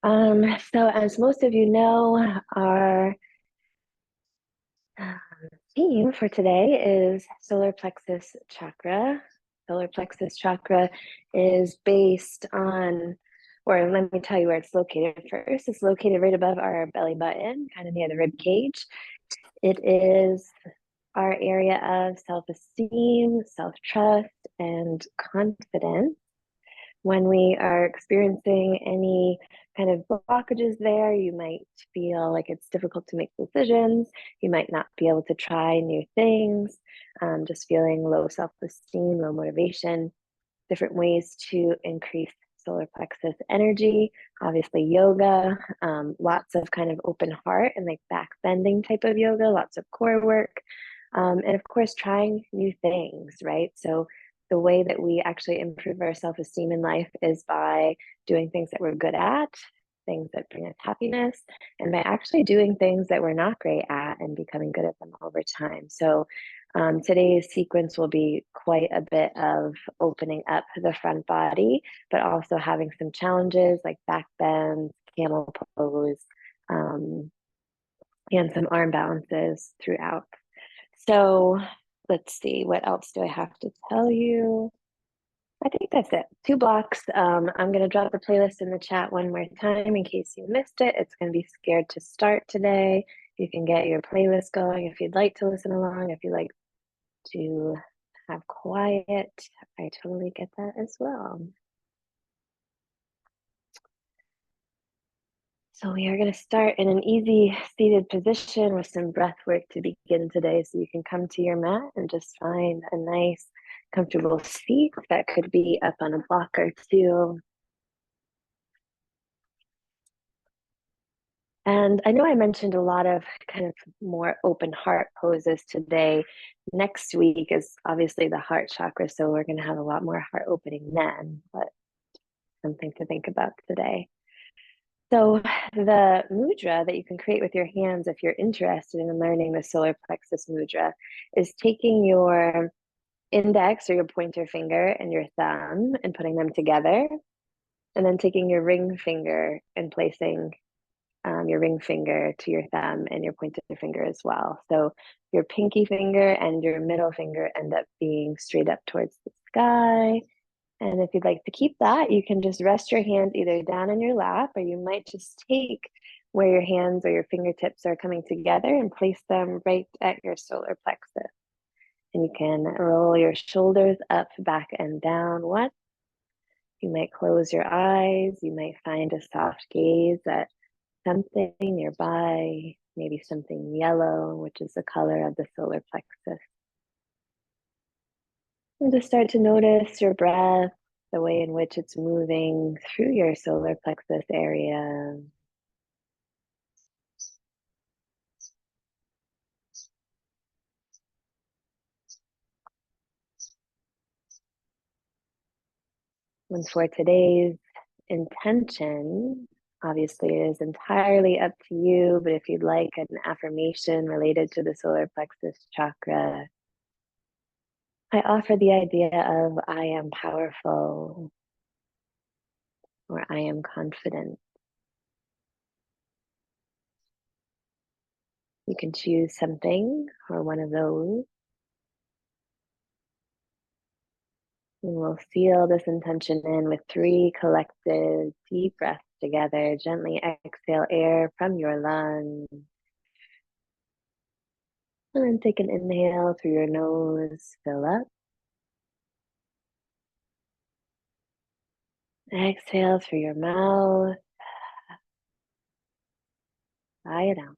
So as most of you know, our um, theme for today is solar plexus chakra. Solar plexus chakra is based on, or let me tell you where it's located first. It's located right above our belly button, kind of near the rib cage. It is our area of self-esteem, self-trust, and confidence. When we are experiencing any kind of blockages there, you might feel like it's difficult to make decisions. You might not be able to try new things, just feeling low self esteem, low motivation, different ways to increase solar plexus energy. Obviously, yoga, lots of kind of open heart and like back bending type of yoga, lots of core work. And of course, trying new things, right? So, the way that we actually improve our self esteem in life is by doing things that we're good at, things that bring us happiness, and by actually doing things that we're not great at and becoming good at them over time. So, today's sequence will be quite a bit of opening up the front body, but also having some challenges like back bends, camel pose, um, and some arm balances throughout. So let's see, what else do I have to tell you? I think that's it. 2 blocks. I'm going to drop the playlist in the chat one more time in case you missed it. It's going to be Scared to Start today. You can get your playlist going if you'd like to listen along, if you like to have quiet. I totally get that as well. So we are going to start in an easy seated position with some breath work to begin today. So you can come to your mat and just find a nice, comfortable seat that could be up on a block or two. And I know I mentioned a lot of kind of more open heart poses today. Next week is obviously the heart chakra, so we're going to have a lot more heart opening then, but something to think about today. So the mudra that you can create with your hands if you're interested in learning the solar plexus mudra is taking your index or your pointer finger and your thumb and putting them together, and then taking your ring finger and placing your ring finger to your thumb and your pointer finger as well. So your pinky finger and your middle finger end up being straight up towards the sky. And if you'd like to keep that, you can just rest your hands either down in your lap, or you might just take where your hands or your fingertips are coming together and place them right at your solar plexus. And you can roll your shoulders up, back, and down once. You might close your eyes. You might find a soft gaze at something nearby, maybe something yellow, which is the color of the solar plexus. And just start to notice your breath, the way in which it's moving through your solar plexus area. And for today's intention, obviously it is entirely up to you, but if you'd like an affirmation related to the solar plexus chakra, I offer the idea of I am powerful or I am confident. You can choose something or one of those. And we'll seal this intention in with 3 collective deep breaths together. Gently exhale air from your lungs. And then take an inhale through your nose, fill up. Exhale through your mouth, sigh it out.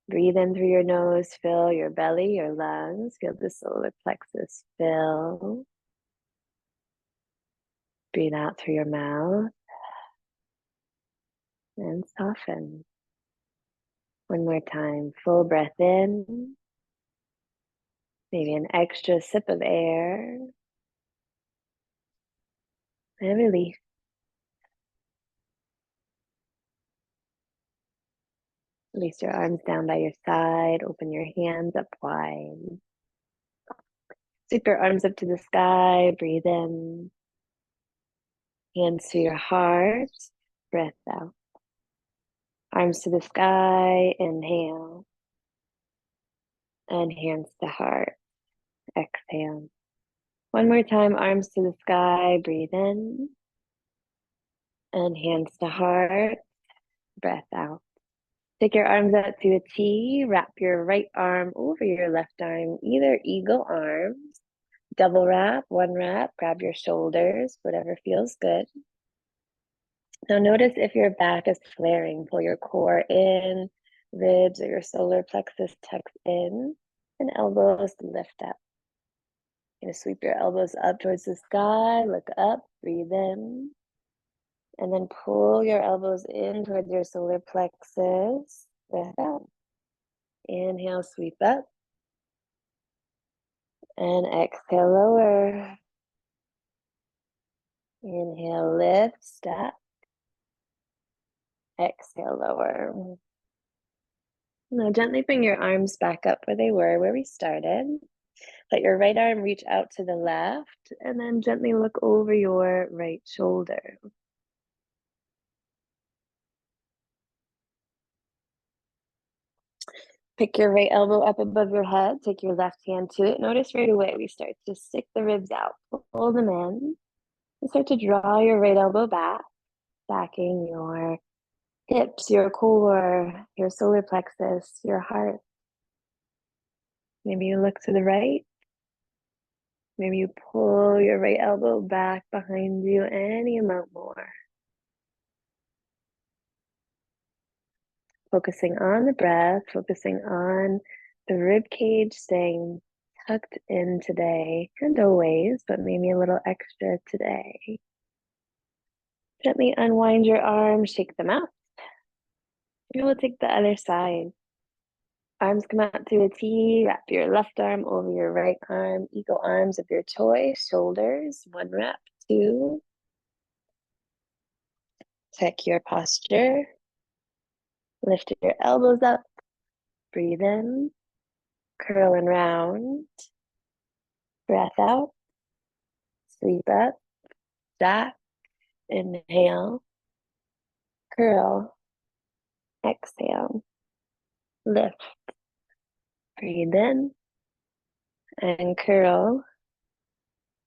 Breathe in through your nose, fill your belly, your lungs, feel the solar plexus fill. Breathe out through your mouth and soften. One more time, full breath in, maybe an extra sip of air, and release. Release your arms down by your side, open your hands up wide. Sweep your arms up to the sky, breathe in. Hands to your heart. breath out. Arms to the sky, inhale. And hands to heart, exhale. One more time, arms to the sky, breathe in. And hands to heart, breath out. Take your arms out to a T, wrap your right arm over your left arm, either eagle arms, double wrap, one wrap, grab your shoulders, whatever feels good. Now notice if your back is flaring, pull your core in, ribs or your solar plexus tucks in, and elbows lift up. You're gonna sweep your elbows up towards the sky, look up, breathe in, and then pull your elbows in towards your solar plexus, breath out. Inhale, sweep up, and exhale, lower. Inhale, lift, step. Exhale, lower. Now gently bring your arms back up where they were, where we started. Let your right arm reach out to the left, and then gently look over your right shoulder. Pick your right elbow up above your head, take your left hand to it. Notice right away we start to stick the ribs out, pull them in, and start to draw your right elbow back, backing your hips, your core, your solar plexus, your heart. Maybe you look to the right. Maybe you pull your right elbow back behind you any amount more. Focusing on the breath, focusing on the rib cage staying tucked in today and always, but maybe a little extra today. Gently unwind your arms, shake them out. And we'll take the other side. Arms come out to a T, wrap your left arm over your right arm, eagle arms of your choice, shoulders, one wrap, two. Check your posture. Lift your elbows up, breathe in, curl and round, breath out, sweep up, back, inhale, curl, exhale, lift, breathe in, and curl,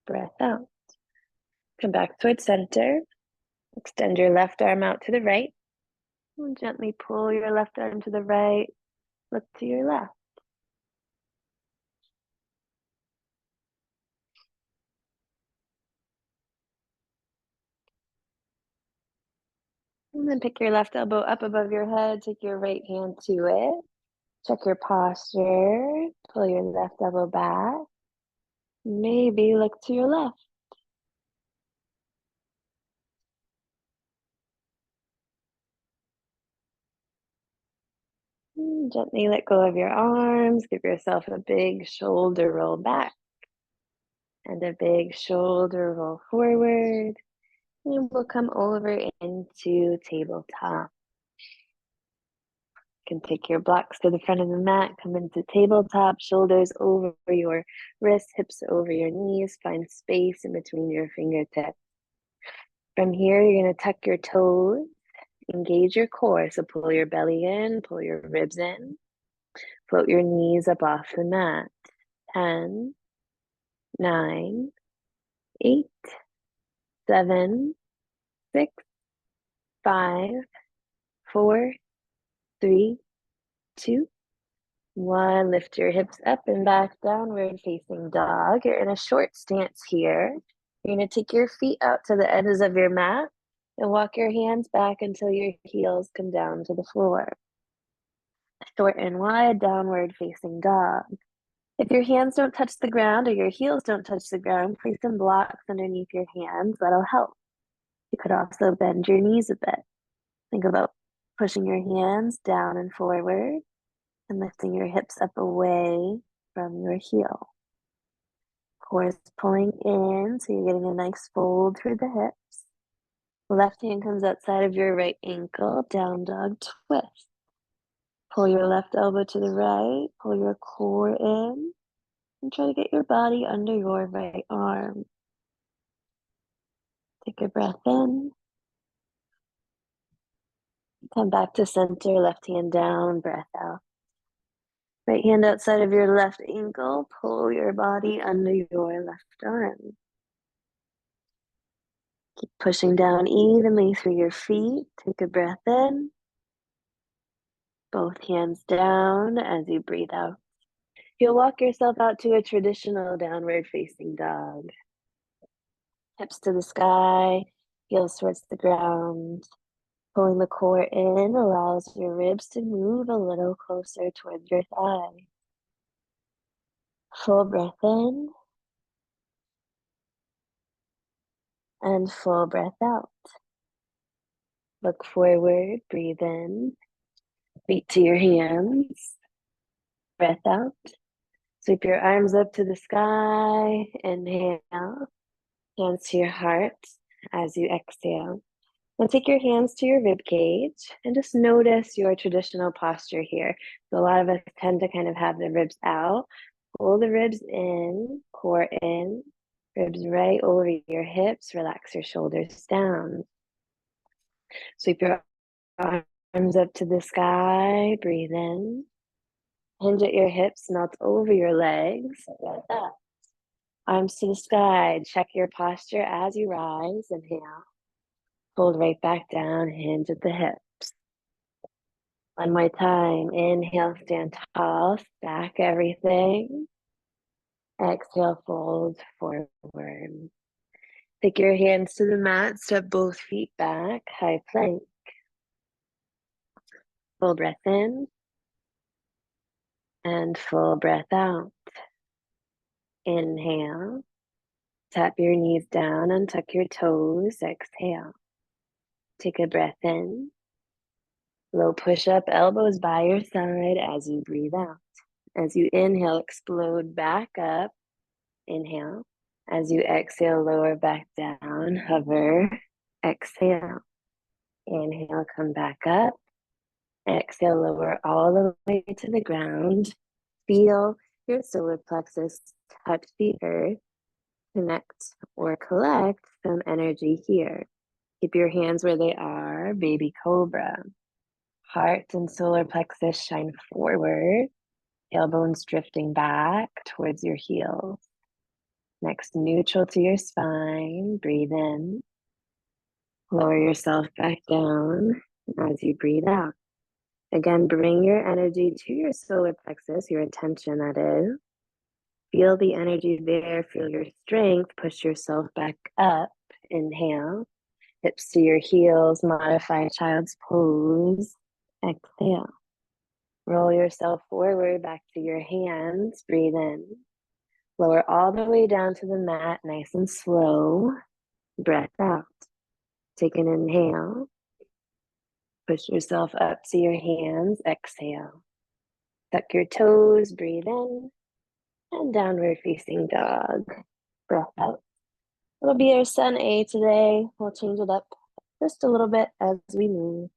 breath out. Come back towards center, extend your left arm out to the right, and gently pull your left arm to the right, look to your left. And then pick your left elbow up above your head, take your right hand to it. Check your posture, pull your left elbow back. Maybe look to your left. Gently let go of your arms, give yourself a big shoulder roll back and a big shoulder roll forward. And we'll come over into tabletop. You can take your blocks to the front of the mat, come into tabletop, shoulders over your wrists, hips over your knees, find space in between your fingertips. From here, you're going to tuck your toes, engage your core. So pull your belly in, pull your ribs in, float your knees up off the mat. 10, 9, 8, 7, 6, 5, 4, 3, 2, 1. Lift your hips up and back, downward facing dog. You're in a short stance here. You're going to take your feet out to the edges of your mat and walk your hands back until your heels come down to the floor. Short and wide, downward facing dog. If your hands don't touch the ground or your heels don't touch the ground, place some blocks underneath your hands. That'll help. You could also bend your knees a bit. Think about pushing your hands down and forward and lifting your hips up away from your heel. Core is pulling in, so you're getting a nice fold through the hips. Left hand comes outside of your right ankle, down dog twist. Pull your left elbow to the right, pull your core in, and try to get your body under your right arm. Take a breath in Come back to center, left hand down, breath out. Right hand outside of your left ankle, pull your body under your left arm. Keep pushing down evenly through your feet. Take a breath in. Both hands down as you breathe out. You'll walk yourself out to a traditional downward facing dog. Hips to the sky, heels towards the ground. Pulling the core in allows your ribs to move a little closer towards your thigh. Full breath in and full breath out. Look forward, breathe in, feet to your hands, breath out. Sweep your arms up to the sky, inhale, hands to your heart as you exhale. Now take your hands to your rib cage and just notice your traditional posture here. So a lot of us tend to kind of have the ribs out. Pull the ribs in, core in, ribs right over your hips. Relax your shoulders down. Sweep your arms up to the sky. Breathe in. Hinge at your hips, melt over your legs. Breath up. Arms to the sky. Check your posture as you rise. Inhale. Fold right back down, hinge at the hips. One more time. Inhale, stand tall, stack everything. Exhale, fold forward. Take your hands to the mat, step both feet back, high plank. Full breath in and full breath out. Inhale, tap your knees down and tuck your toes. Exhale. Take a breath in. Low push-up, elbows by your side as you breathe out. As you inhale, explode back up. Inhale. As you exhale, lower back down, hover. Exhale. Inhale, come back up. Exhale, lower all the way to the ground. Feel your solar plexus touch the earth. Connect or collect some energy here. Keep your hands where they are, baby cobra. Heart and solar plexus shine forward. Tailbones drifting back towards your heels. Next, neutral to your spine. Breathe in. Lower yourself back down as you breathe out. Again, bring your energy to your solar plexus, your attention that is. Feel the energy there, feel your strength. Push yourself back up. Inhale. Hips to your heels, modify child's pose. Exhale. Roll yourself forward back to your hands. Breathe in. Lower all the way down to the mat, nice and slow. Breath out. Take an inhale. Push yourself up to your hands. Exhale. Tuck your toes. Breathe in. And downward facing dog. Breath out. It'll be our sun A today. We'll change it up just a little bit as we move.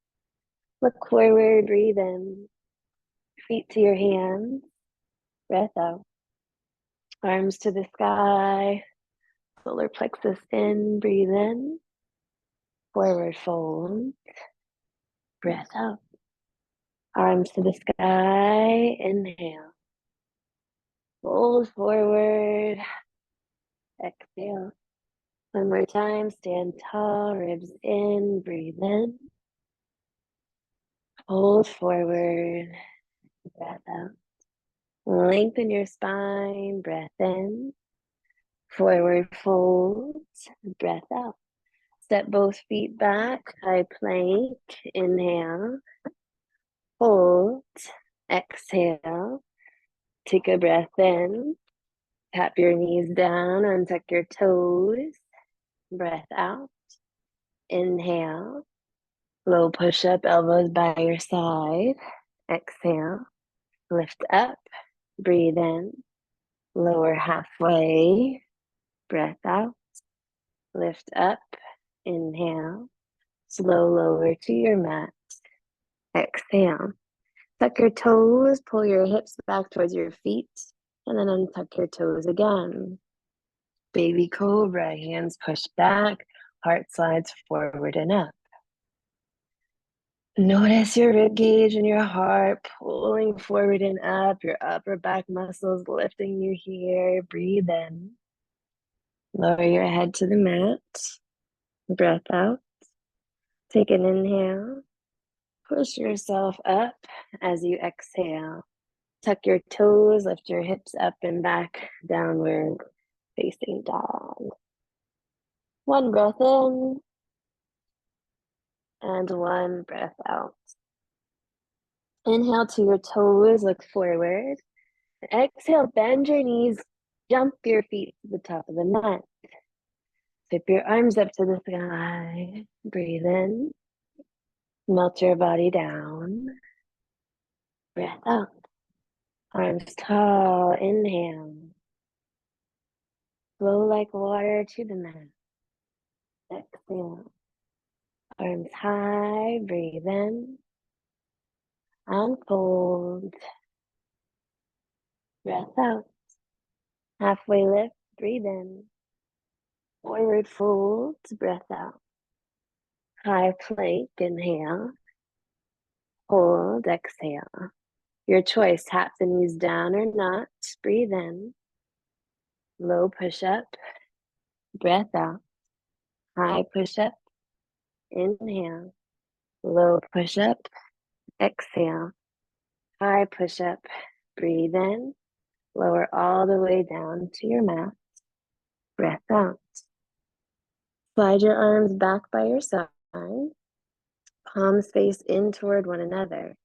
Look forward. Breathe in. Feet to your hands. Breath out. Arms to the sky. Solar plexus in. Breathe in. Forward fold. Breath out. Arms to the sky. Inhale. Fold forward. Exhale. One more time. Stand tall. Ribs in. Breathe in. Fold forward. Breath out. Lengthen your spine. Breath in. Forward fold. Breath out. Step both feet back. High plank. Inhale. Hold. Exhale. Take a breath in. Tap your knees down. Untuck your toes. Breath out. Inhale. Low push-up, elbows by your side. Exhale. Lift up. Breathe in. Lower halfway. Breath out. Lift up. Inhale. Slow lower to your mat. Exhale. Tuck your toes. Pull your hips back towards your feet. And then untuck your toes again. Baby cobra. Hands push back. Heart slides forward and up. Notice your rib cage and your heart pulling forward and up, your upper back muscles lifting you here. Breathe in. Lower your head to the mat. Breath out. Take an inhale. Push yourself up as you exhale. Tuck your toes, lift your hips up and back, downward facing dog. One breath in and one breath out. Inhale to your toes, look forward. Exhale, bend your knees, jump your feet to the top of the mat. Tip your arms up to the sky. Breathe in. Melt your body down. Breath out. Arms tall. Inhale. Flow like water to the mat. Exhale. Arms high. Breathe in. And fold. Breath out. Halfway lift. Breathe in. Forward fold. Breath out. High plank. Inhale. Hold. Exhale. Your choice, tap the knees down or not. Breathe in. Low push-up. Breath out. High push-up. Inhale. Low push-up. Exhale. High push-up. Breathe in. Lower all the way down to your mat. Breath out. Slide your arms back by your side. Palms face in toward one another.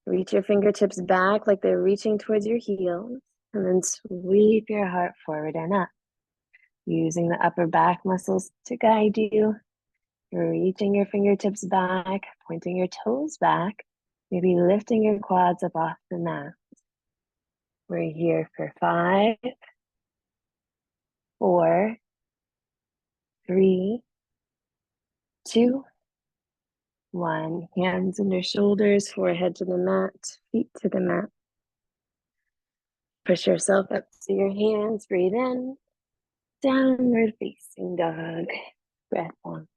Reach your fingertips back like they're reaching towards your heels. And then sweep your heart forward and up. Using the upper back muscles to guide you. Reaching your fingertips back, pointing your toes back, maybe lifting your quads up off the mat. We're here for 5, 4, 3, 2, 1. Hands under shoulders, forehead to the mat, feet to the mat. Push yourself up to your hands, breathe in. Downward facing dog. Breath on.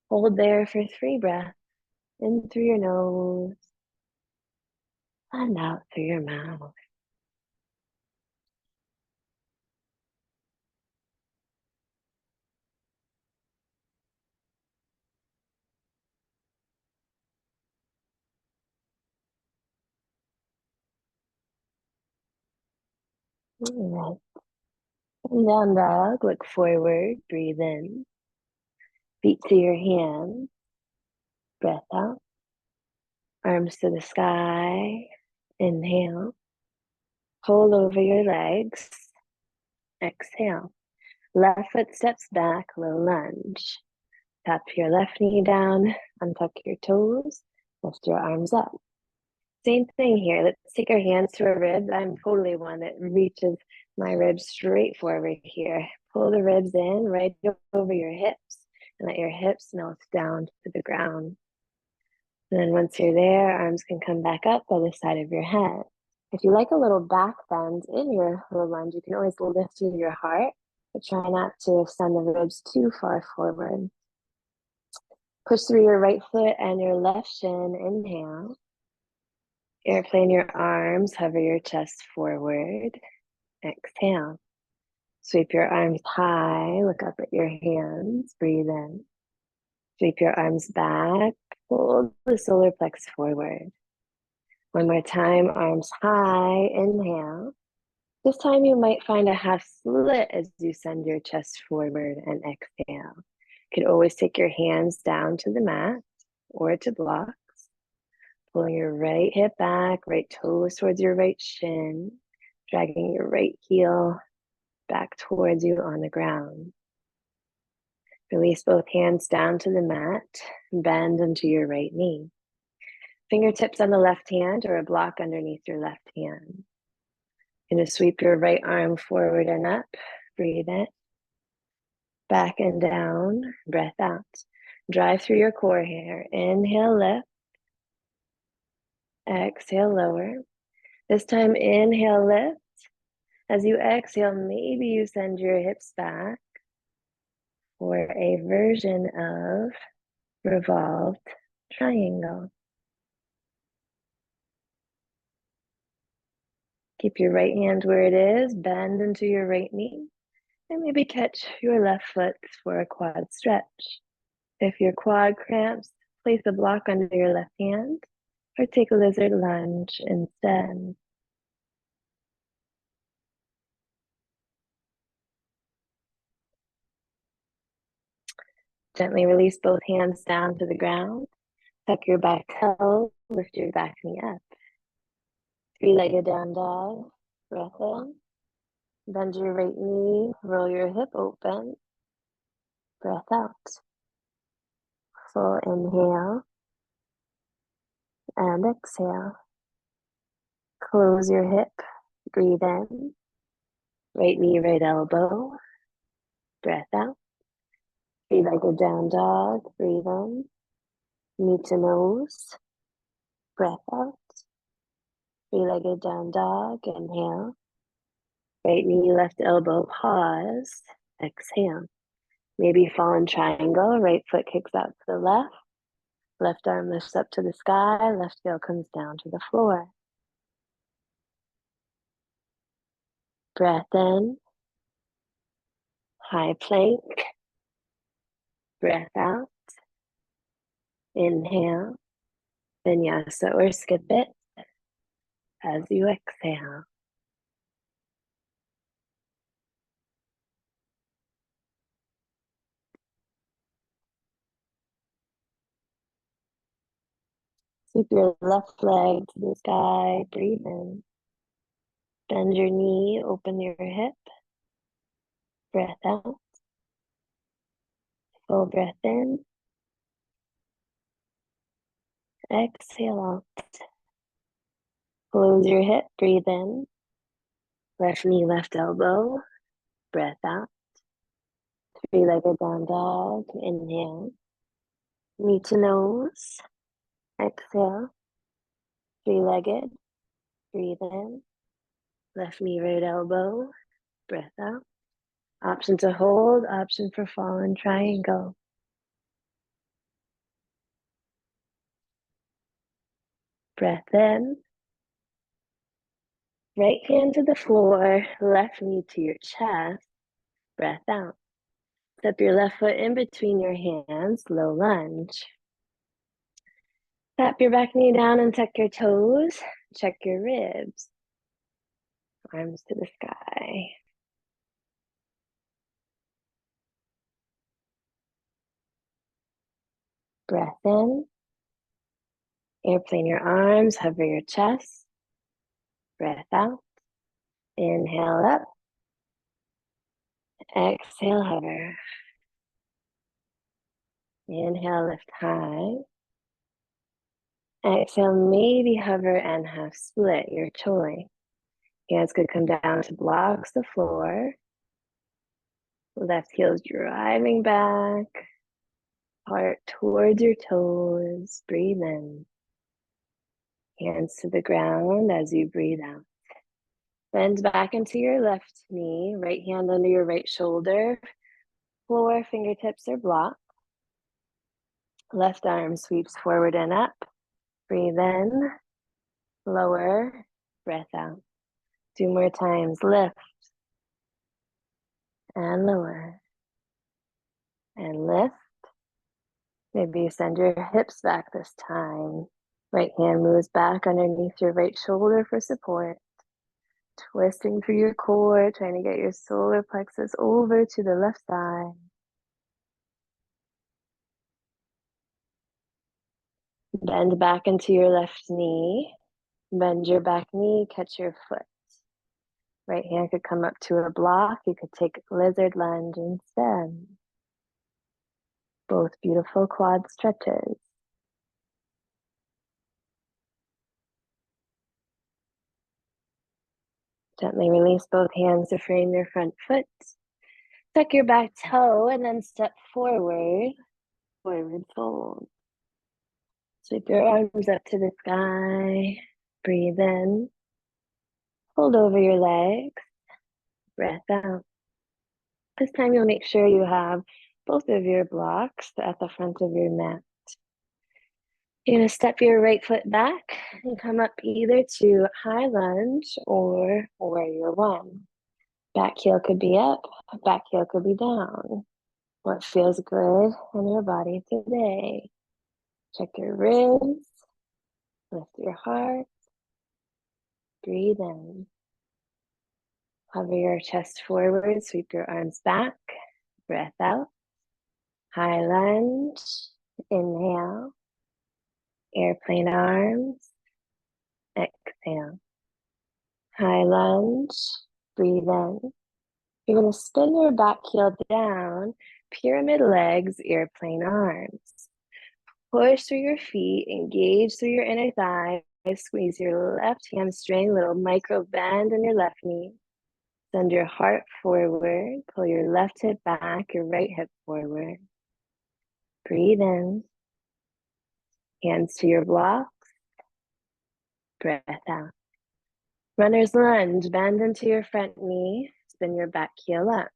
Hold there for 3 breaths. In through your nose and out through your mouth. All right. And down dog, look forward, breathe in. Feet to your hands, breath out. Arms to the sky, inhale. Hold over your legs, exhale. Left foot steps back, low lunge. Tap your left knee down, untuck your toes, lift your arms up. Same thing here. Let's take our hands to our ribs. I'm totally one that reaches my ribs straight forward here. Pull the ribs in right over your hips and let your hips melt down to the ground. And then once you're there, arms can come back up by the side of your head. If you like a little back bend in your low lunge, you can always lift through your heart, but try not to send the ribs too far forward. Push through your right foot and your left shin. Inhale. Airplane your arms, hover your chest forward. Exhale. Sweep your arms high, look up at your hands, breathe in. Sweep your arms back, pull the solar plex forward. One more time, arms high, inhale. This time you might find a half split as you send your chest forward and exhale. You can always take your hands down to the mat or to blocks. Pulling your right hip back, right toes towards your right shin, dragging your right heel back towards you on the ground. Release both hands down to the mat, bend into your right knee. Fingertips on the left hand or a block underneath your left hand. You're going to sweep your right arm forward and up, breathe in. Back and down, breath out. Drive through your core here. Inhale, lift. Exhale, lower. This time, inhale, lift. As you exhale, maybe you send your hips back for a version of revolved triangle. Keep your right hand where it is, bend into your right knee, and maybe catch your left foot for a quad stretch. If your quad cramps, place a block under your left hand or take a lizard lunge instead. Gently release both hands down to the ground. Tuck your back toe, lift your back knee up. Three-legged down dog, breath in. Bend your right knee, roll your hip open, breath out. Full inhale and exhale. Close your hip, breathe in. Right knee, right elbow, breath out. Three-legged down dog, breathe in. Knee to nose, breath out. Three-legged down dog, inhale. Right knee, left elbow, pause, exhale. Maybe fallen triangle, right foot kicks out to the left arm lifts up to the sky, left heel comes down to the floor. Breath in, high plank, breath out, inhale, vinyasa or skip it as you exhale. Sweep your left leg to the sky, breathe in. Bend your knee, open your hip, breath out. Full breath in, exhale out. Close your hip, breathe in. Left knee, left elbow, breath out. Three-legged down dog, inhale. Knee to nose, exhale. Three-legged, breathe in. Left knee, right elbow, breath out. Option to hold, option for fallen triangle. Breath in. Right hand to the floor, left knee to your chest, breath out. Step your left foot in between your hands, low lunge. Tap your back knee down and tuck your toes. Check your ribs. Arms to the sky. Breath in. Airplane your arms, hover your chest. Breath out. Inhale up. Exhale, hover. Inhale, lift high. Exhale, maybe hover and half split your choice. Hands could come down to blocks the floor. Left heel's driving back. Heart towards your toes. Breathe in. Hands to the ground as you breathe out. Bend back into your left knee. Right hand under your right shoulder. Floor, fingertips are blocked. Left arm sweeps forward and up. Breathe in. Lower. Breath out. Two more times. Lift. And lower. And lift. Maybe you send your hips back this time. Right hand moves back underneath your right shoulder for support. Twisting through your core, trying to get your solar plexus over to the left side. Bend back into your left knee. Bend your back knee, catch your foot. Right hand could come up to a block. You could take lizard lunge instead. Both beautiful quad stretches. Gently release both hands to frame your front foot. Tuck your back toe and then step forward. Forward fold. Sweep your arms up to the sky. Breathe in. Hold over your legs. Breath out. This time you'll make sure you have both of your blocks at the front of your mat. You're going to step your right foot back and come up either to high lunge or warrior one. Back heel could be up, back heel could be down. What feels good in your body today? Check your ribs, lift your heart, breathe in. Hover your chest forward, sweep your arms back, breath out. High lunge, inhale, airplane arms, exhale. High lunge, breathe in. You're going to spin your back heel down, pyramid legs, airplane arms. Push through your feet, engage through your inner thighs, squeeze your left hamstring, little micro bend in your left knee. Send your heart forward, pull your left hip back, your right hip forward. Breathe in, hands to your blocks, breath out. Runner's lunge, bend into your front knee, spin your back heel up.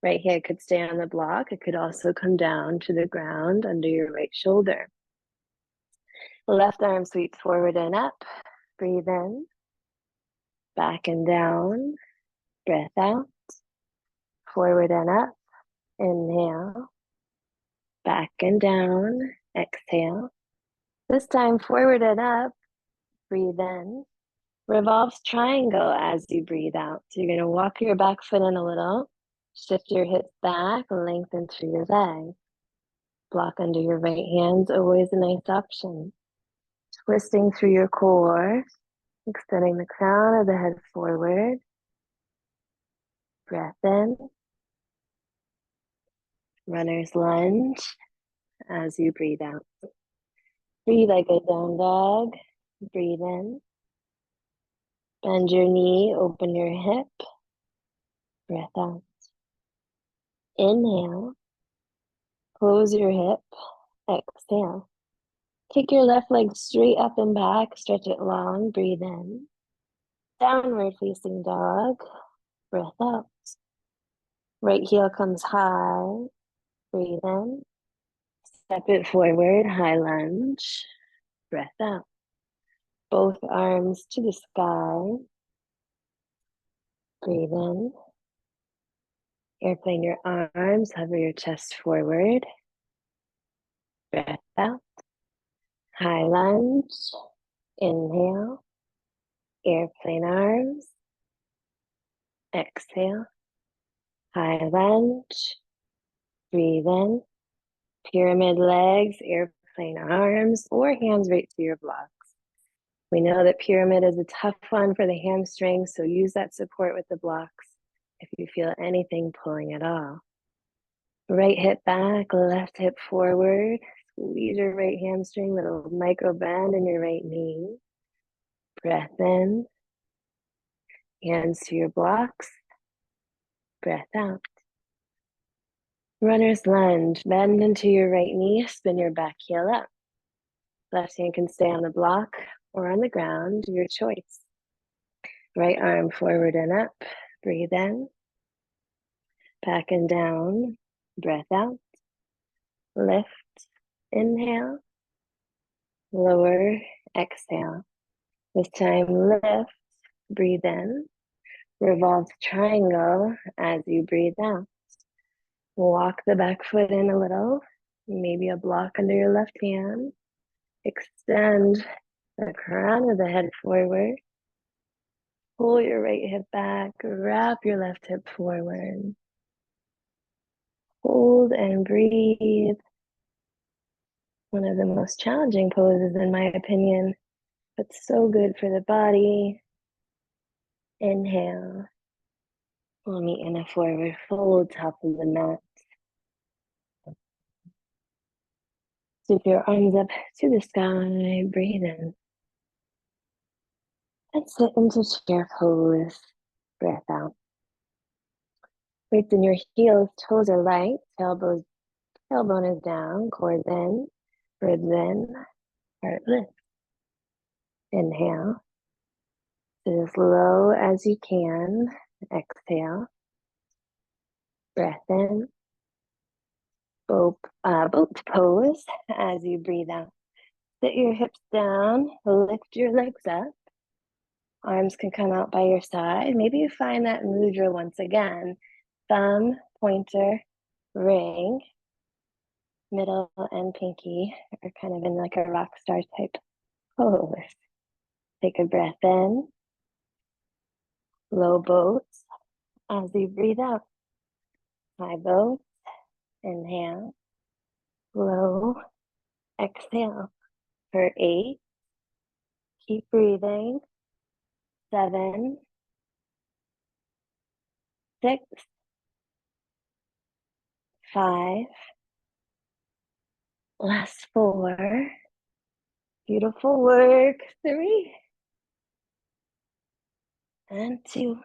Right hand could stay on the block. It could also come down to the ground under your right shoulder. Left arm sweeps forward and up. Breathe in, back and down, breath out. Forward and up, inhale, back and down, exhale. This time forward and up, breathe in. Revolves triangle as you breathe out. So you're going to walk your back foot in a little, shift your hips back, lengthen through your legs. Block under your right hand's always a nice option. Twisting through your core, extending the crown of the head forward. Breath in. Runner's lunge as you breathe out. Three-legged down dog. Breathe in. Bend your knee, open your hip. Breath out. Inhale. Close your hip. Exhale. Kick your left leg straight up and back. Stretch it long. Breathe in. Downward facing dog. Breath out. Right heel comes high. Breathe in. Step it forward. High lunge. Breath out. Both arms to the sky. Breathe in. Airplane your arms. Hover your chest forward. Breath out. High lunge. Inhale. Airplane arms. Exhale. High lunge. Breathe in. Pyramid legs, airplane arms, or hands right to your blocks. We know that pyramid is a tough one for the hamstrings, so use that support with the blocks if you feel anything pulling at all. Right hip back, left hip forward. Squeeze your right hamstring, little micro bend in your right knee. Breath in. Hands to your blocks. Breath out. Runner's lunge. Bend into your right knee. Spin your back heel up. Left hand can stay on the block or on the ground, your choice. Right arm forward and up. Breathe in. Back and down. Breath out. Lift. Inhale. Lower. Exhale. This time lift. Breathe in. Revolve triangle as you breathe out. Walk the back foot in a little. Maybe a block under your left hand. Extend the crown of the head forward. Pull your right hip back. Wrap your left hip forward. Hold and breathe. One of the most challenging poses in my opinion, but so good for the body. Inhale. We'll meet in a forward fold, top of the mat. Sweep your arms up to the sky. Breathe in. And sit into chair pose. Breath out. Weights in your heels, toes are light, tailbone is down, core in, ribs in, heart lift. Inhale. Sit as low as you can. Exhale. Breath in. Boat pose as you breathe out. Sit your hips down, lift your legs up. Arms can come out by your side. Maybe you find that mudra once again. Thumb, pointer, ring, middle and pinky are kind of in like a rock star type pose. Take a breath in, low boats as you breathe out. High boats, inhale, low, exhale. For 8, keep breathing. 7, 6, 5, last 4. Beautiful work. 3 and 2.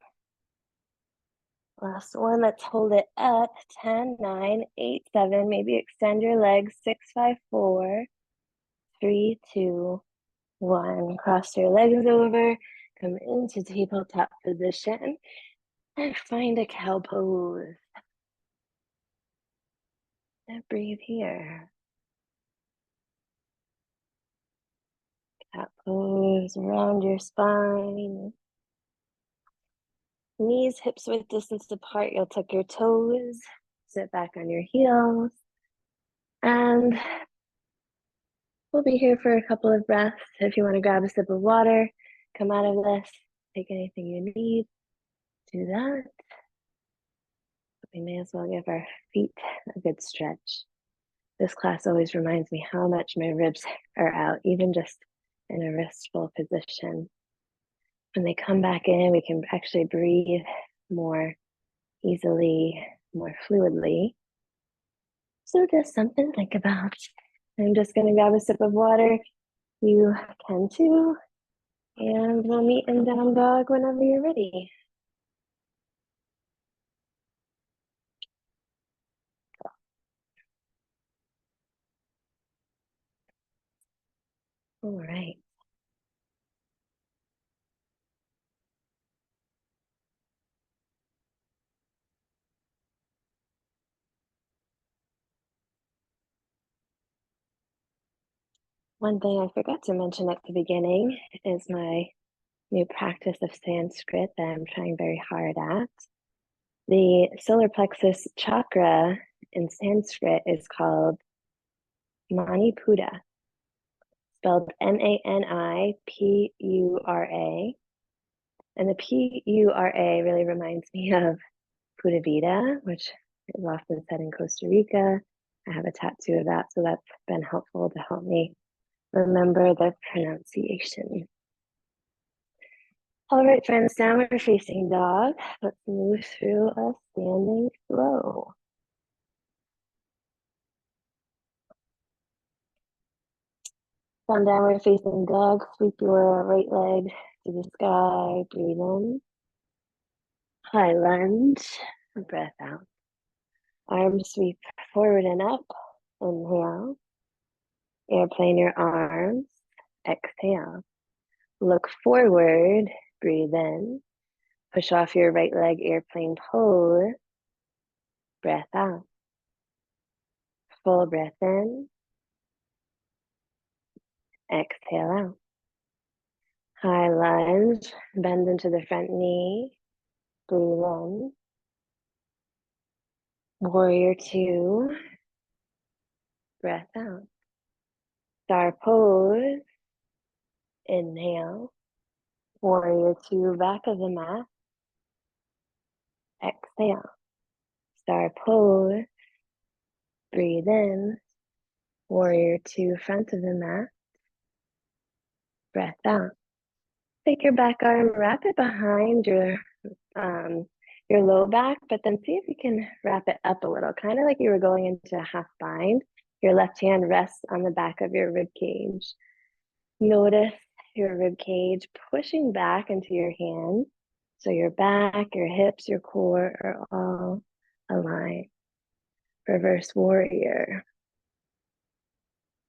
Last one. Let's hold it up. 10, 9, 8, 7. Maybe extend your legs. 6, 5, 4, 3, 2, 1. Cross your legs over. Come into tabletop position and find a cow pose. And breathe here. Cat pose around your spine. Knees, hips width distance apart. You'll tuck your toes. Sit back on your heels. And we'll be here for a couple of breaths. If you want to grab a sip of water, come out of this, take anything you need, do that. We may as well give our feet a good stretch. This class always reminds me how much my ribs are out, even just in a restful position. When they come back in, we can actually breathe more easily, more fluidly. So just something to think about. I'm just going to grab a sip of water. You can too. And we'll meet in down dog whenever you're ready. All right. One thing I forgot to mention at the beginning is my new practice of Sanskrit that I'm trying very hard at. The solar plexus chakra in Sanskrit is called Manipura, spelled Manipura. And the Pura really reminds me of Pura Vida, which is often said in Costa Rica. I have a tattoo of that, so that's been helpful to help me remember the pronunciation. All right, friends, now we're facing dog. Let's move through a standing flow. From downward facing dog, sweep your right leg to the sky, breathe in. High lunge, breath out. Arms sweep forward and up, inhale. Airplane your arms, exhale. Look forward, breathe in. Push off your right leg, airplane pose. Breath out. Full breath in. Exhale out. High lunge, bend into the front knee. Breathe in. Warrior 2. Breath out. Star pose. Inhale. Warrior 2, back of the mat. Exhale. Star pose. Breathe in. Warrior 2, front of the mat. Breath out. Take your back arm, wrap it behind your low back, but then see if you can wrap it up a little, kind of like you were going into a half bind. Your left hand rests on the back of your rib cage. Notice your rib cage pushing back into your hand. So your back, your hips, your core are all aligned. Reverse warrior.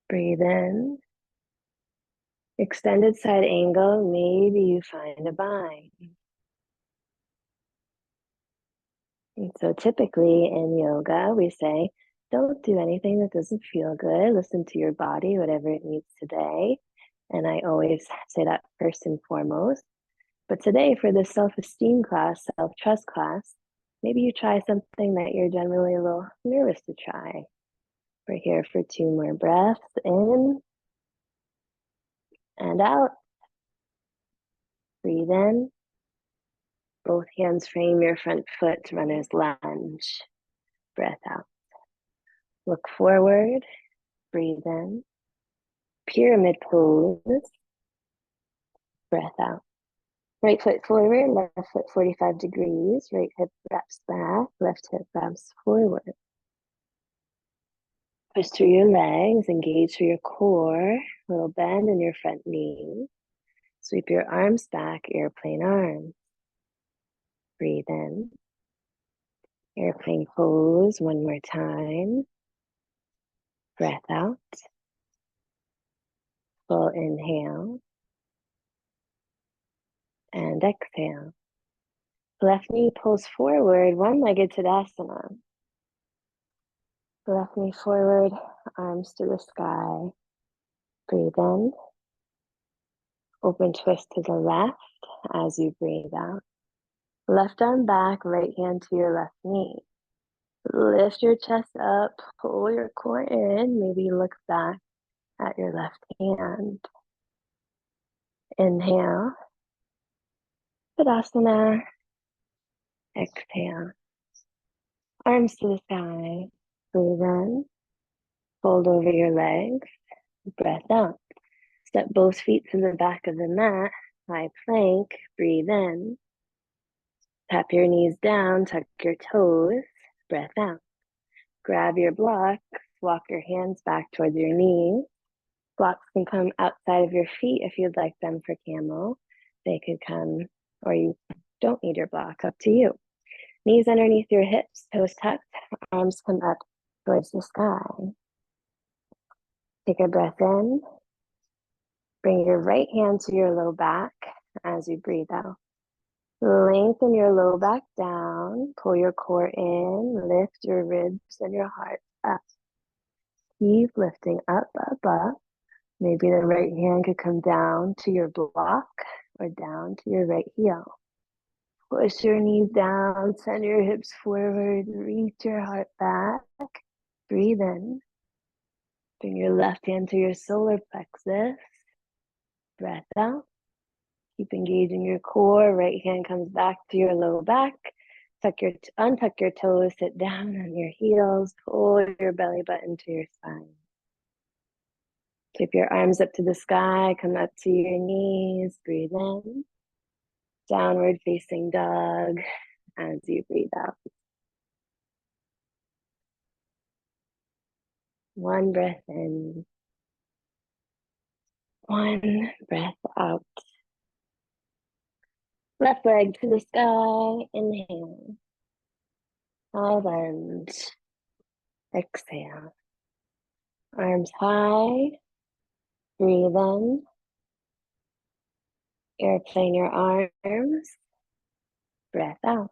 Breathe in. Extended side angle, maybe you find a bind. And so typically in yoga, we say, don't do anything that doesn't feel good. Listen to your body, whatever it needs today. And I always say that first and foremost. But today, for this self-esteem class, self-trust class, maybe you try something that you're generally a little nervous to try. We're here for 2 more breaths in and out. Breathe in. Both hands frame your front foot, runner's lunge. Breath out. Look forward. Breathe in. Pyramid pose. Breath out. Right foot forward, left foot 45 degrees. Right hip wraps back, left hip wraps forward. Push through your legs, engage through your core, a little bend in your front knee. Sweep your arms back, airplane arms. Breathe in. Airplane pose one more time. Breath out. Full inhale. And exhale. Left knee pulls forward, one-legged Tadasana. Left knee forward, arms to the sky. Breathe in. Open twist to the left as you breathe out. Left arm back, right hand to your left knee. Lift your chest up, pull your core in, maybe look back at your left hand. Inhale, Tadasana. Exhale, arms to the sky. Breathe in, fold over your legs, breath out. Step both feet to the back of the mat, high plank, breathe in. Tap your knees down, tuck your toes, breath out. Grab your blocks, walk your hands back towards your knees. Blocks can come outside of your feet if you'd like them for camel. They could come, or you don't need your block, up to you. Knees underneath your hips, toes tucked, arms come up towards the sky. Take a breath in. Bring your right hand to your low back as you breathe out. Lengthen your low back down, pull your core in, lift your ribs and your heart up. Keep lifting up, up, up. Maybe the right hand could come down to your block or down to your right heel. Push your knees down, send your hips forward, reach your heart back. Breathe in. Bring your left hand to your solar plexus. Breath out. Keep engaging your core. Right hand comes back to your low back. Untuck your toes, sit down on your heels, pull your belly button to your spine. Keep your arms up to the sky, come up to your knees, breathe in. Downward facing dog as you breathe out. One breath in. One breath out. Left leg to the sky, inhale. High lunge. Exhale. Arms high. Breathe in. Airplane your arms. Breath out.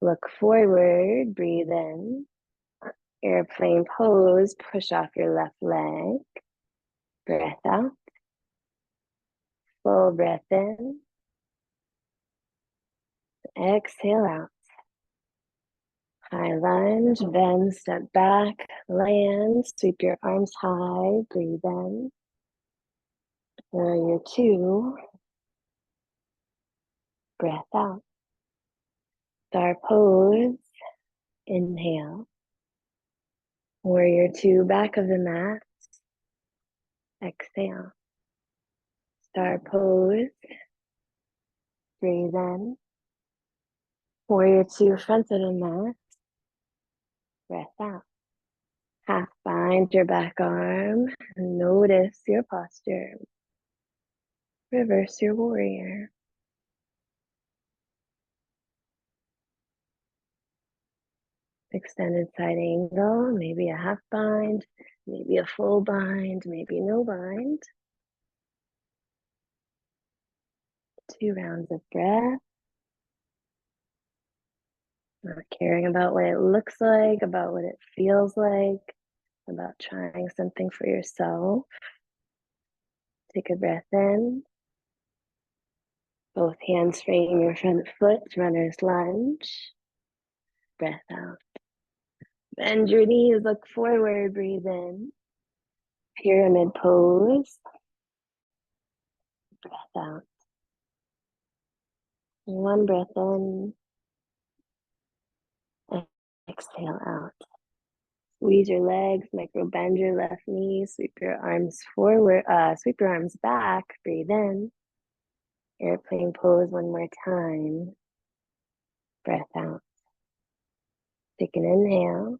Look forward. Breathe in. Airplane pose. Push off your left leg. Breath out. Full breath in. Exhale out. High lunge, bend, step back, land, sweep your arms high, breathe in. Warrior 2, breath out. Star pose, inhale. Warrior 2, back of the mat, exhale. Star pose, breathe in. Warrior 2, front of the mat, breath out. Half bind your back arm, notice your posture. Reverse your warrior. Extended side angle, maybe a half bind, maybe a full bind, maybe no bind. 2 rounds of breath. Not caring about what it looks like, about what it feels like, about trying something for yourself. Take a breath in. Both hands frame your front foot, runner's lunge. Breath out. Bend your knees, look forward, breathe in. Pyramid pose. Breath out. One breath in. Exhale out. Squeeze your legs, micro bend your left knee, sweep your arms forward, sweep your arms back, breathe in. Airplane pose one more time. Breath out. Take an inhale.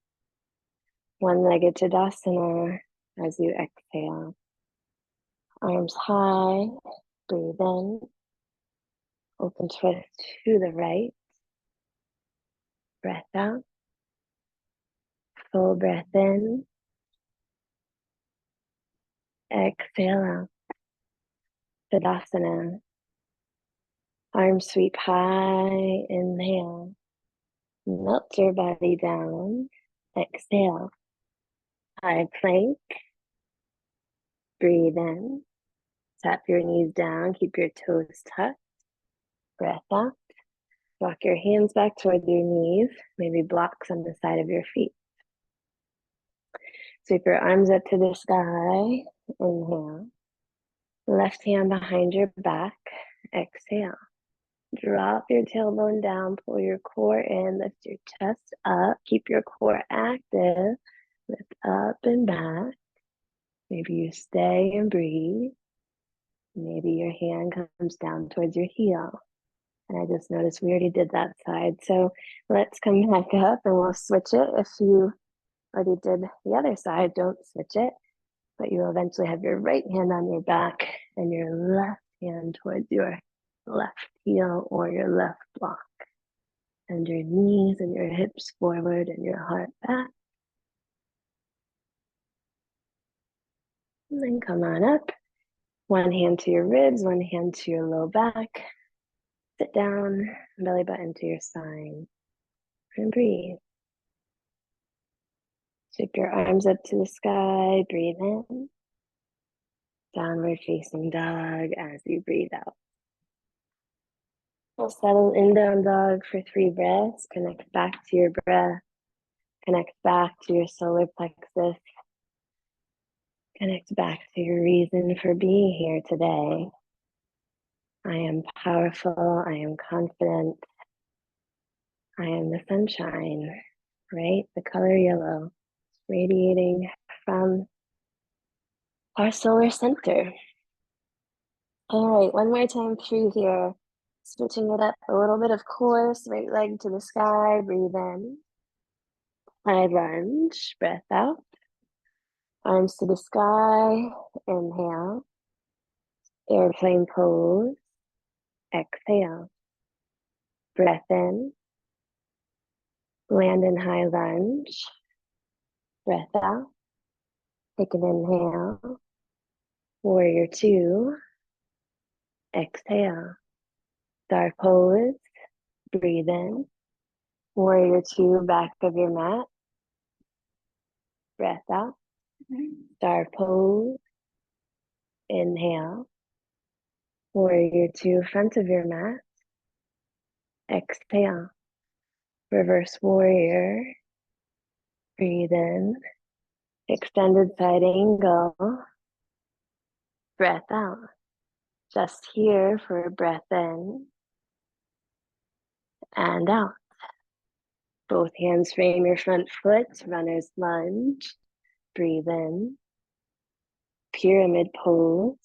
One-legged Tadasana as you exhale. Arms high, breathe in. Open twist to the right. Breath out. Full breath in. Exhale out. Tadasana. Arms sweep high, inhale. Melt your body down. Exhale. High plank. Breathe in. Tap your knees down. Keep your toes tucked. Breath out. Walk your hands back toward your knees. Maybe blocks on the side of your feet. Sweep your arms up to the sky. Inhale. Left hand behind your back. Exhale. Drop your tailbone down. Pull your core in. Lift your chest up. Keep your core active. Lift up and back. Maybe you stay and breathe. Maybe your hand comes down towards your heel. And I just noticed we already did that side. So let's come back up and we'll switch it. If you already did the other side, don't switch it. But you will eventually have your right hand on your back and your left hand towards your left heel or your left block. And your knees and your hips forward and your heart back. And then come on up. One hand to your ribs, one hand to your low back. Sit down, belly button to your spine, and breathe. Sweep your arms up to the sky, breathe in. Downward facing dog as you breathe out. We'll settle in down dog for 3 breaths. Connect back to your breath. Connect back to your solar plexus. Connect back to your reason for being here today. I am powerful. I am confident. I am the sunshine, right? The color yellow, radiating from our solar center. All right, one more time through here. Switching it up a little bit, of course. Right leg to the sky, breathe in. High lunge, breath out. Arms to the sky, inhale. Airplane pose, exhale. Breath in. Land in high lunge. Breath out. Take an inhale. Warrior 2. Exhale. Star pose. Breathe in. Warrior 2, back of your mat. Breath out. Star pose. Inhale. Warrior 2, front of your mat. Exhale. Reverse warrior. Breathe in. Extended side angle. Breath out. Just here for a breath in and out. Both hands frame your front foot, runner's lunge. Breathe in. Pyramid pose.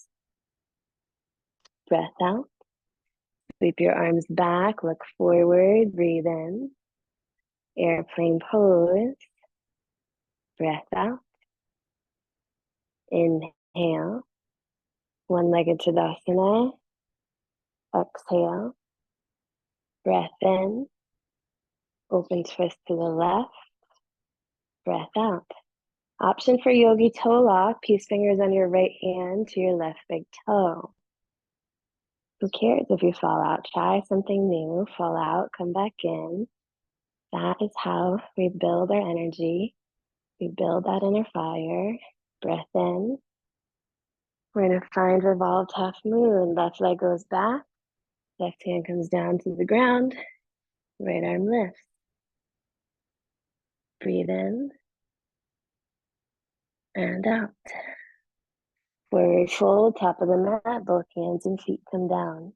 Breath out. Sweep your arms back, look forward, breathe in. Airplane pose. Breath out. Inhale. One-legged Tadasana. Exhale. Breath in. Open twist to the left. Breath out. Option for yogi toe lock. Peace fingers on your right hand to your left big toe. Who cares if you fall out? Try something new. Fall out, come back in. That is how we build our energy. We build that inner fire. Breath in. We're going to find revolved half moon. Left leg goes back. Left hand comes down to the ground. Right arm lifts. Breathe in and out. Forward fold, top of the mat. Both hands and feet come down.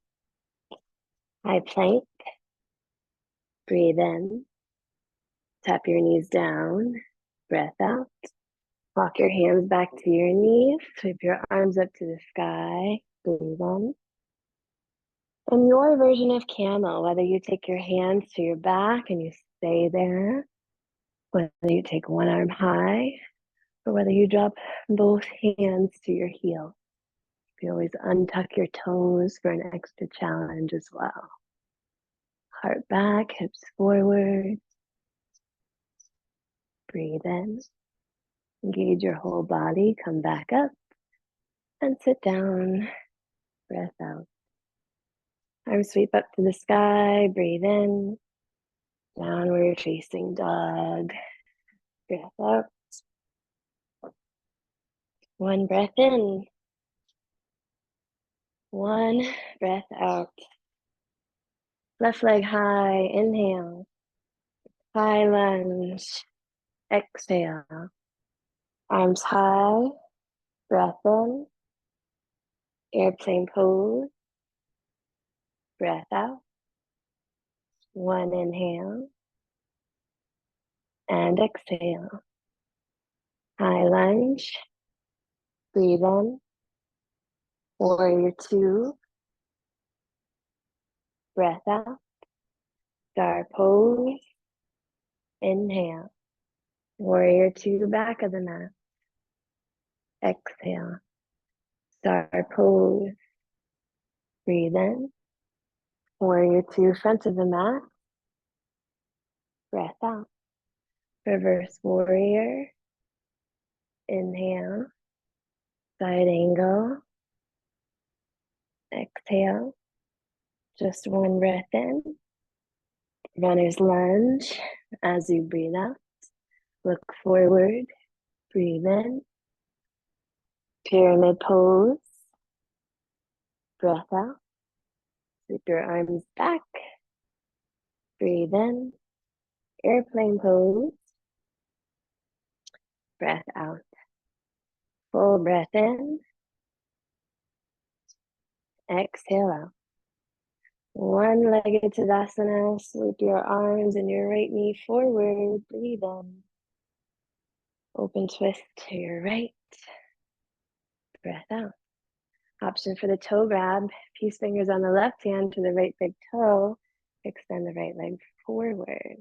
High plank. Breathe in. Tap your knees down. Breath out. Walk your hands back to your knees. Sweep your arms up to the sky. Breathe in. And your version of camel, whether you take your hands to your back and you stay there, whether you take one arm high, or whether you drop both hands to your heel. You always untuck your toes for an extra challenge as well. Heart back, hips forward. Breathe in. Engage your whole body. Come back up and sit down. Breath out. Arms sweep up to the sky. Breathe in. Downward facing dog. Breath out. One breath in. One breath out. Left leg high. Inhale. High lunge. Exhale. Arms high. Breath in. Airplane pose. Breath out. One inhale. And exhale. High lunge. Breathe in. Warrior two. Breath out. Star pose. Inhale. Warrior two, back of the mat. Exhale. Star pose. Breathe in. Warrior two, front of the mat. Breath out. Reverse warrior. Inhale. Side angle. Exhale. Just one breath in. Runner's lunge. As you breathe out, look forward. Breathe in. Pyramid pose. Breath out. Sweep your arms back. Breathe in. Airplane pose. Breath out. Full breath in. Exhale out. One-legged Tadasana. Sweep your arms and your right knee forward. Breathe in. Open twist to your right. Breath out. Option for the toe grab. Peace fingers on the left hand to the right big toe. Extend the right leg forward.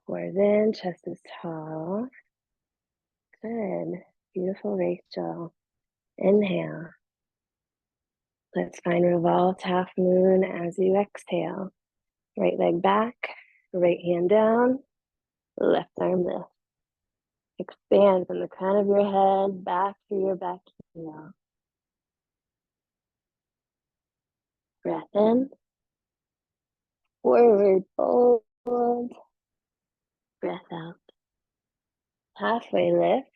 Core's in, chest is tall. Good. Beautiful, Rachel. Inhale. Let's find revolved half moon as you exhale. Right leg back, right hand down, left arm lift. Expand from the crown of your head back to your back heel. Breath in. Forward fold. Breath out. Halfway lift.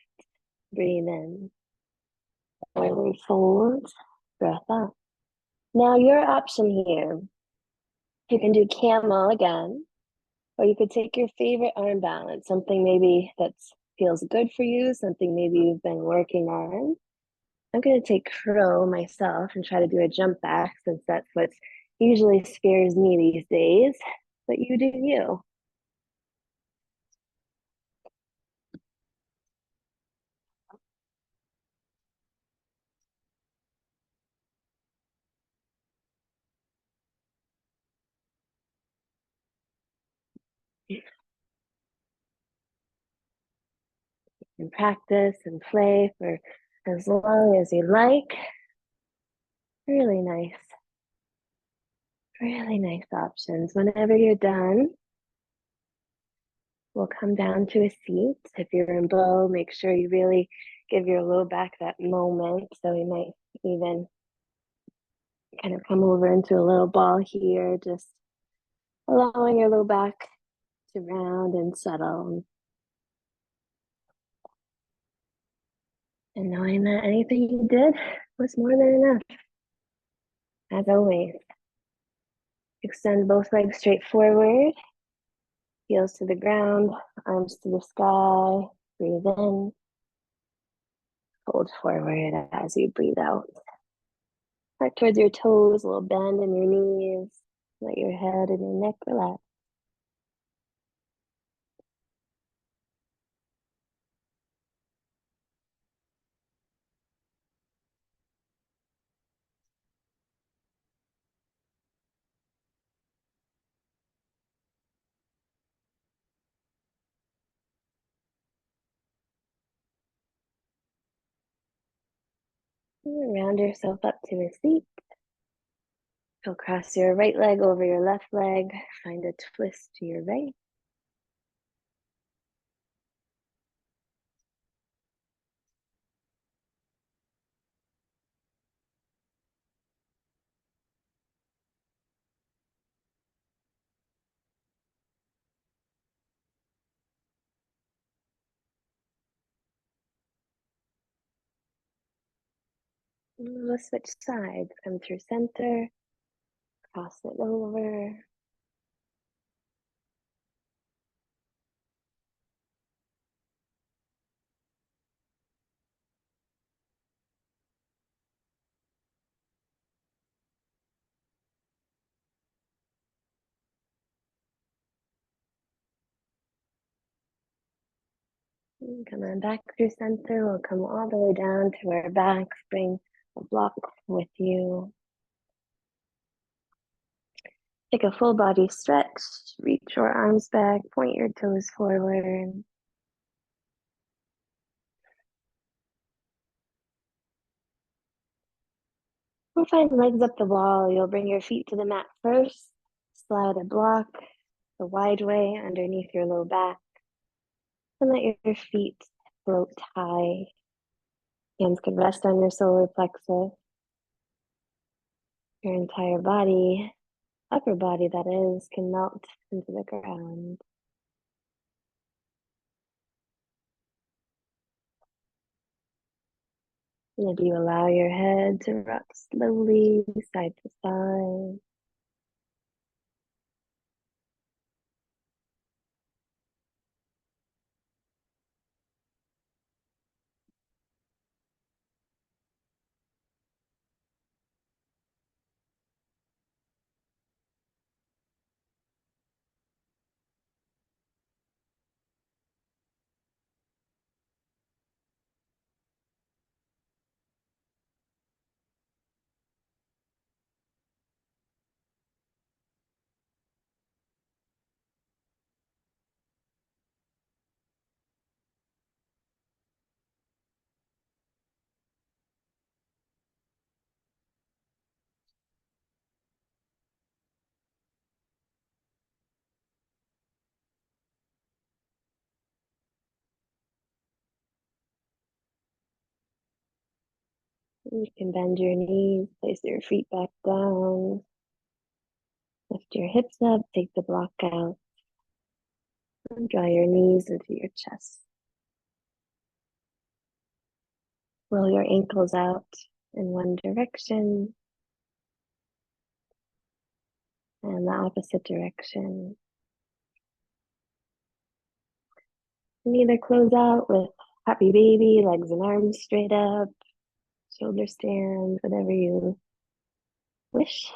Breathe in. Forward fold. Breath out. Now your option here. You can do camel again, or you could take your favorite arm balance, something maybe that feels good for you, something maybe you've been working on. I'm going to take crow myself and try to do a jump back, since that's what usually scares me these days, but you do you. And practice and play for as long as you like. Really nice options. Whenever you're done, we'll come down to a seat. If you're in bow, make sure you really give your low back that moment. So we might even kind of come over into a little ball here, just allowing your low back to round and settle. And knowing that anything you did was more than enough. As always, extend both legs straight forward, heels to the ground, arms to the sky. Breathe in, hold forward as you breathe out. Back towards your toes, a little bend in your knees. Let your head and your neck relax. Round yourself up to a seat. You'll cross your right leg over your left leg. Find a twist to your right. We'll switch sides. Come through center. Cross it over. Come on back through center. We'll come all the way down to our backs. Bring a block with you. Take a full body stretch. Reach your arms back. Point your toes forward. We'll find legs up the wall. You'll bring your feet to the mat first. Slide a block the wide way underneath your low back. And let your feet float high. Hands can rest on your solar plexus. Your entire body, upper body that is, can melt into the ground. Maybe you allow your head to rock slowly side to side. You can bend your knees, place your feet back down. Lift your hips up, take the block out. And draw your knees into your chest. Roll your ankles out in one direction and the opposite direction. And either close out with happy baby, legs and arms straight up, shoulder stand, whatever you wish.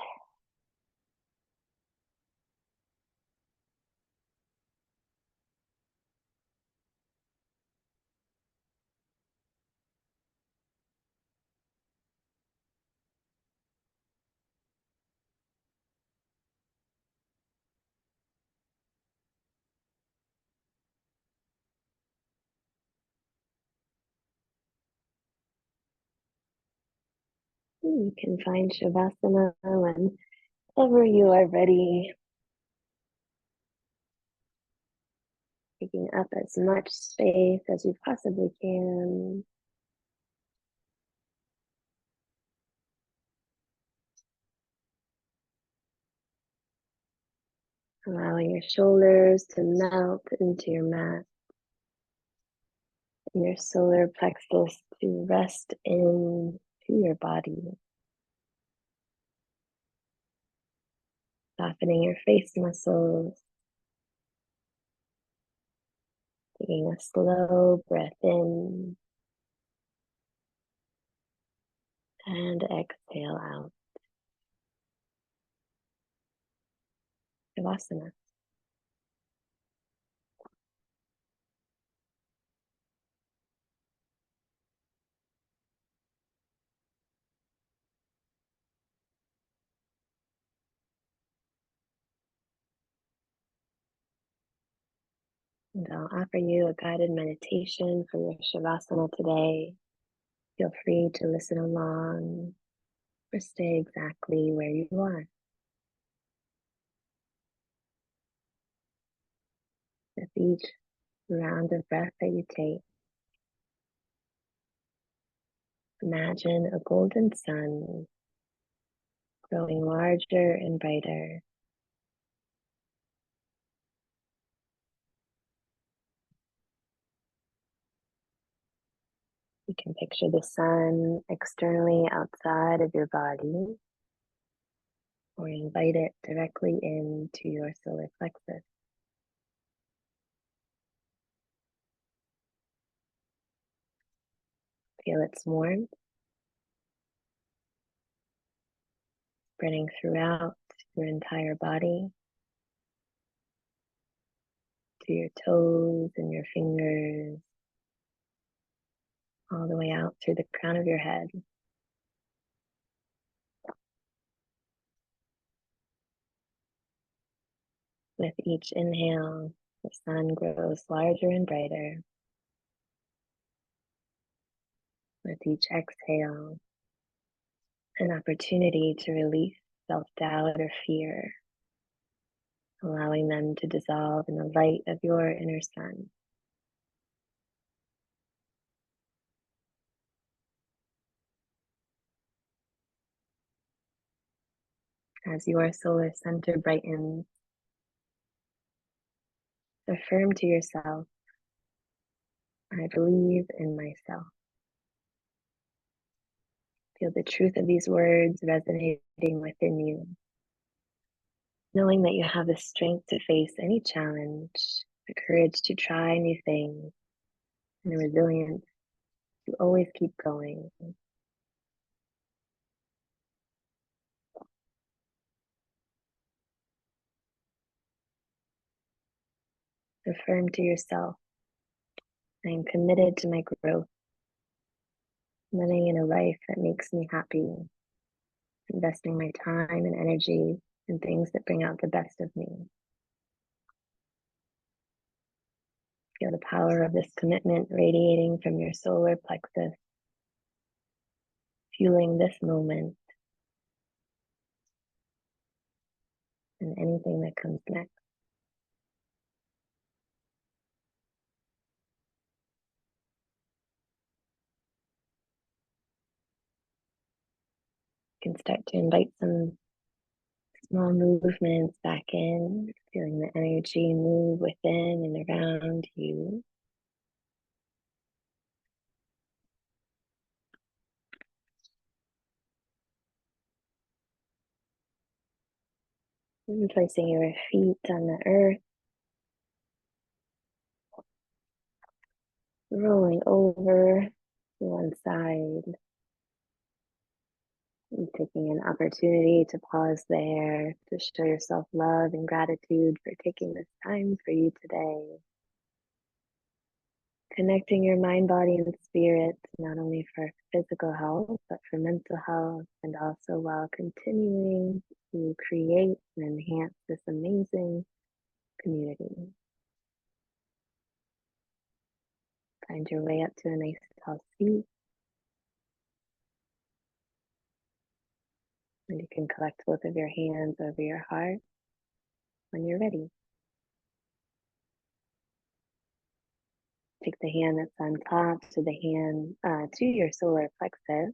You can find Shavasana whenever you are ready. Taking up as much space as you possibly can. allowing your shoulders to melt into your mat and your solar plexus to rest into your body, softening your face muscles, taking a slow breath in and exhale out. Shavasana. And I'll offer you a guided meditation for your Shavasana today. Feel free to listen along or stay exactly where you are. With each round of breath that you take, imagine a golden sun growing larger and brighter. You can picture the sun externally outside of your body, or invite it directly into your solar plexus. Feel its warmth spreading throughout your entire body, to your toes and your fingers, all the way out through the crown of your head. With each inhale, the sun grows larger and brighter. With each exhale, an opportunity to release self-doubt or fear, allowing them to dissolve in the light of your inner sun. As your solar center brightens, affirm to yourself, I believe in myself. Feel the truth of these words resonating within you, knowing that you have the strength to face any challenge, the courage to try new things, and the resilience to always keep going. Affirm to yourself, I am committed to my growth, living in a life that makes me happy, investing my time and energy in things that bring out the best of me. Feel the power of this commitment radiating from your solar plexus, fueling this moment and anything that comes next. You can start to invite some small movements back in, feeling the energy move within and around you. And placing your feet on the earth, rolling over to one side, and taking an opportunity to pause there, to show yourself love and gratitude for taking this time for you today. Connecting your mind, body, and spirit, not only for physical health, but for mental health, and also while continuing to create and enhance this amazing community. Find your way up to a nice tall seat, and you can collect both of your hands over your heart when you're ready. Take the hand that's on top to the hand to your solar plexus.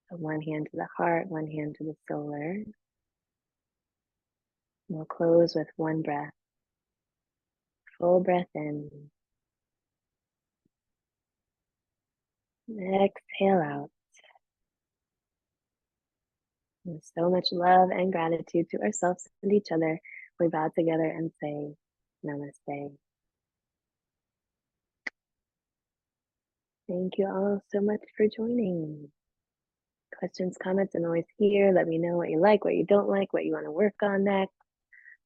So one hand to the heart, one hand to the solar. We'll close with one breath. Full breath in. Exhale out. With so much love and gratitude to ourselves and each other, we bow together and say namaste. Thank you all so much for joining. Questions, comments, and always here. Let me know what you like, what you don't like, what you want to work on next.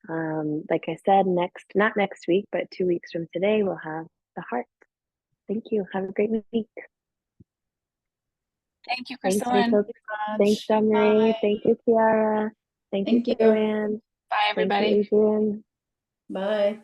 Like I said, not next week, but 2 weeks from today, we'll have the heart. Thank you. Have a great week. Thank you, Thanks, Krysta-Lyn. Rachel. Thanks, Jean-Marie. Thank you, Tiara. Thank you, Joanne. Bye, everybody. Thank you, Adrian. Bye.